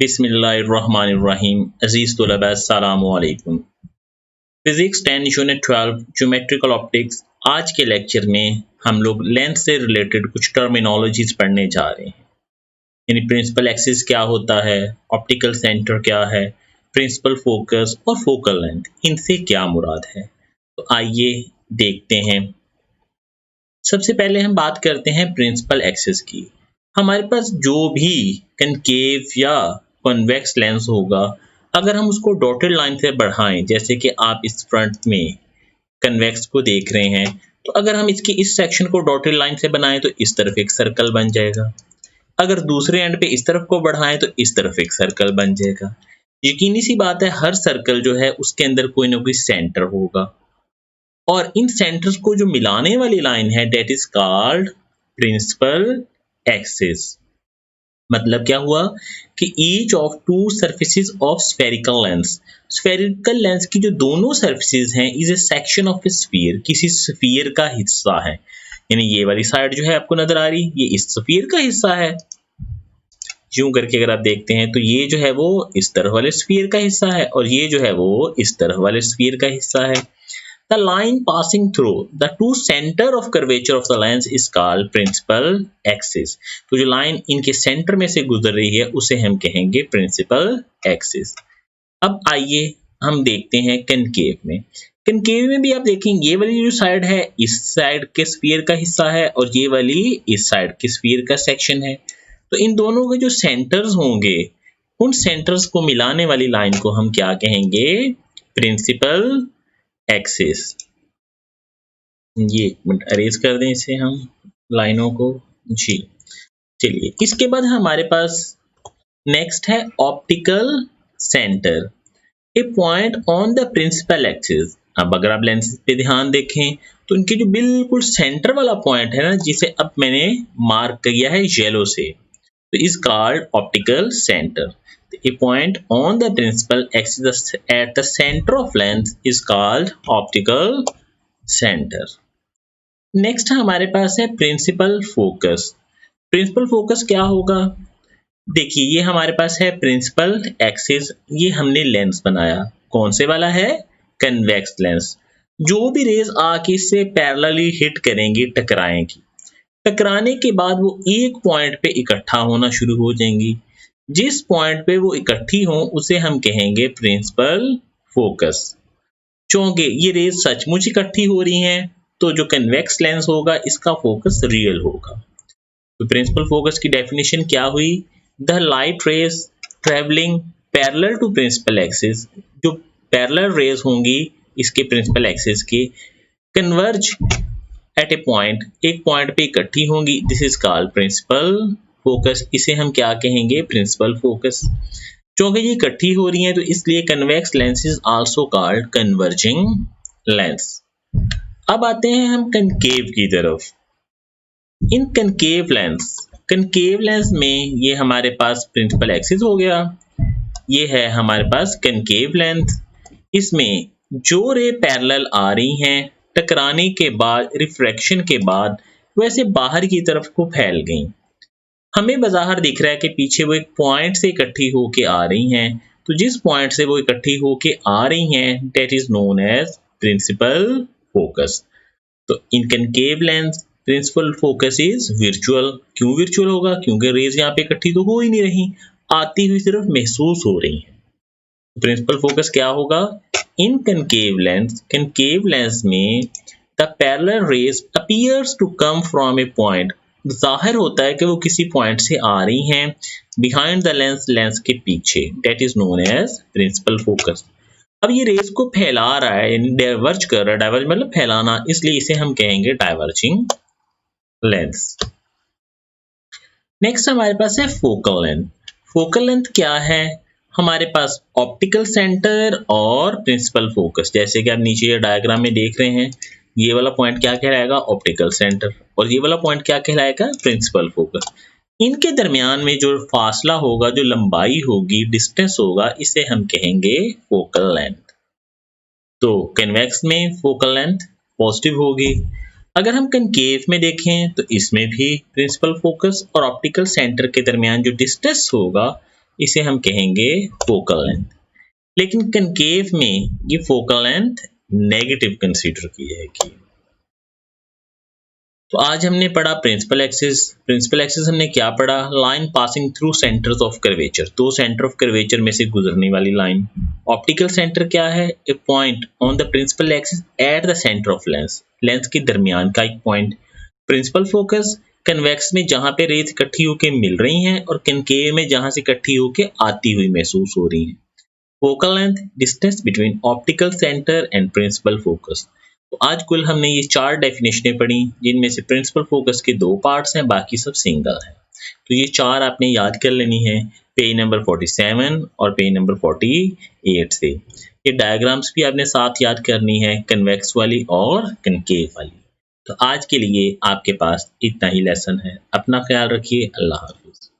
बिस्मिल्लाहिर्रहमानिर्रहीम। अजीज तलबा अस्सलामु अलैकुम। Physics 10 unit 12 geometrical optics. आज के लेक्चर में हम लोग लेंस से रिलेटेड कुछ टर्मिनोलॉजीज पढ़ने जा रहे हैं। यानी प्रिंसिपल एक्सिस क्या होता है, ऑप्टिकल सेंटर क्या है, प्रिंसिपल फोकस और फोकल लेंथ, इनसे क्या मुराद है। तो आइए देखते हैं। सबसे पहले हम बात करते हैं प्रिंसिपल एक्सिस की। हमारे पास जो भी कनकेव या कॉन्वेक्स लेंस होगा, अगर हम उसको डॉटेड लाइन से बढ़ाएं, जैसे कि आप इस फ्रंट में कन्वेक्स को देख रहे हैं, तो अगर हम इसकी इस सेक्शन को डॉटेड लाइन से बनाएं तो इस तरफ एक सर्कल बन जाएगा। अगर दूसरे एंड पे इस तरफ को बढ़ाएं तो इस तरफ एक सर्कल बन जाएगा। यकीनी सी बात है, हर सर्कल जो है उसके अंदर कोई ना कोई सेंटर होगा और इन सेंटर्स को जो मिलाने वाली लाइन है that is called principal axis. मतलब क्या हुआ कि each of two surfaces of spherical lens की जो दोनों सरफेसेस हैं is a section of a sphere, किसी स्फीयर का हिस्सा है। यानी ये वाली साइड जो है आपको नजर आ रही, ये इस स्फीयर का हिस्सा है। यूं करके अगर आप देखते हैं तो ये जो है वो इस तरह वाले स्फीयर का हिस्सा है और ये जो है वो इस तरह वाले स्फीयर का हिस्सा है। The line passing through the two center of curvature of the lens is called principal axis। तो जो लाइन इनके सेंटर में से गुजर रही है उसे हम कहेंगे प्रिंसिपल एक्सिस। अब आइए हम देखते हैं कनकेव में। कनकेव में भी आप देखेंगे ये वाली जो साइड है इस साइड के स्फीयर का हिस्सा है और ये वाली इस साइड के स्फीयर का सेक्शन है। तो इन दोनों के जो सेंटर्स होंगे उन सेंटर्स को मिलाने वाली लाइन को हम क्या कहेंगे, प्रिंसिपल एक्सिस। ये एक मिनट अरेज कर दें इसे हम लाइनों को जी। चलिए, इसके बाद हमारे पास नेक्स्ट है optical centre, a point on the principal axis. अब अगर आप लेंस पे ध्यान देखें तो इनके जो बिल्कुल सेंटर वाला पॉइंट है ना, जिसे अब मैंने मार्क किया है येलो से, तो is called optical centre. A point on the principal axis at the center of lens is called optical center. Next हमारे पास है principal focus। Principal focus क्या होगा? देखिए, ये हमारे पास है principal axis, ये हमने लेंस बनाया। कौन से वाला है? Convex lens. जो भी रेज आके इससे पैरेलली हिट करेंगी, टकराएंगी, टकराने के बाद वो एक पॉइंट पे इकट्ठा होना शुरू हो जाएंगी। जिस पॉइंट पे वो इकट्ठी हो उसे हम कहेंगे प्रिंसिपल फोकस। चूंकि ये रेज सचमुच इकट्ठी हो रही हैं तो जो कन्वेक्स लेंस होगा इसका फोकस रियल होगा। तो प्रिंसिपल फोकस की डेफिनेशन क्या हुई? The light rays travelling parallel to principal axis, जो पैरेलल रेज होंगी इसके प्रिंसिपल एक्सिस की, कन्वर्ज एट ए पॉइंट, एक पॉइंट पे इकट्ठी होंगी, this is called principal focus. इसे हम क्या कहेंगे, प्रिंसिपल फोकस। क्योंकि ये इकट्ठी हो रही हैं तो इसलिए convex lens is also called converging lens. अब आते हैं हम कनकेव की तरफ। इन कनकेव लेंस में ये हमारे पास प्रिंसिपल एक्सिस हो गया, ये है हमारे पास कनकेव लेंथ। इसमें जो रे पैरेलल आ रही हैं, टकराने के बाद, रिफ्रैक्शन के बाद वैसे बाहर की तरफ को फैल गई। हमें बाहर दिख रहा है कि पीछे वो एक पॉइंट से इकट्ठी होके आ रही हैं, तो जिस पॉइंट से वो इकट्ठी होके आ रही हैं that is known as principal focus. तो in concave lens principal focus is virtual. क्यों वर्चुअल होगा? क्योंकि रेज यहाँ पे इकट्ठी तो हो ही नहीं रही, आती हुई सिर्फ महसूस हो रही है। प्रिंसिपल फोकस क्या होगा? इन कनकेव लेंस में the parallel rays appears to come from a point, जाहिर होता है कि वो किसी पॉइंट से आ रही हैं बिहाइंड द लेंस के पीछे, that is known as principal focus. अब ये रेज को फैला रहा है, यानी डाइवर्ज कर रहा है, डाइवर्ज मतलब फैलाना, इसलिए इसे हम कहेंगे डाइवर्जिंग लेंस। नेक्स्ट हमारे पास है फोकल लेंथ। फोकल लेंथ क्या है? हमारे पास ऑप्टिकल सेंटर और प्रिंसिपल फोकस, जैसे कि आप नीचे ये डायग्राम में देख रहे हैं, ये वाला पॉइंट क्या कहलाएगा, ऑप्टिकल सेंटर, और ये वाला पॉइंट क्या कहलाएगा, प्रिंसिपल फोकस। इनके दरमियान में जो फासला होगा, जो लंबाई होगी, डिस्टेंस होगा, इसे हम कहेंगे फोकल लेंथ। तो कन्वेक्स में फोकल लेंथ पॉजिटिव होगी। अगर हम कनकेव में देखें तो इसमें भी प्रिंसिपल फोकस और ऑप्टिकल सेंटर के दरमियान जो डिस्टेंस होगा इसे हम कहेंगे फोकल लेंथ। लेकिन कनकेव में ये फोकल लेंथ नेगेटिव कंसीडर की जाएगी। तो आज हमने पढ़ा प्रिंसिपल एक्सिस। प्रिंसिपल एक्सिस हमने क्या पढ़ा? Line passing through centres of curvature, दो सेंटर ऑफ कर्वेचर में से गुजरने वाली लाइन। ऑप्टिकल सेंटर क्या है? A point on the principal axis at the centre of lens, lens के दरमियान का एक पॉइंट। प्रिंसिपल फोकस कन्वेक्स में जहां पे रेज इकट्ठी होकर मिल रही हैं और कनकेव में जहां से इकट्ठी होकर आती हुई महसूस हो रही हैं। Focal length distance between optical centre and principal focus. तो आज कुल हमने ये 4 डेफिनेशनें पढ़ी, जिनमें से प्रिंसिपल फोकस के 2 पार्ट्स हैं, बाकी सब सिंगल हैं। तो ये 4 आपने याद कर लेनी है पेज नंबर 47 और पेज नंबर 48 से। ये डायग्राम्स भी आपने साथ याद करनी है, कन्वेक्स वाली और कनकेव वाली। तो आज के लिए आपके पास इतना ही लेसन है। अपना ख्याल रखिए। अल्लाह हाफिज।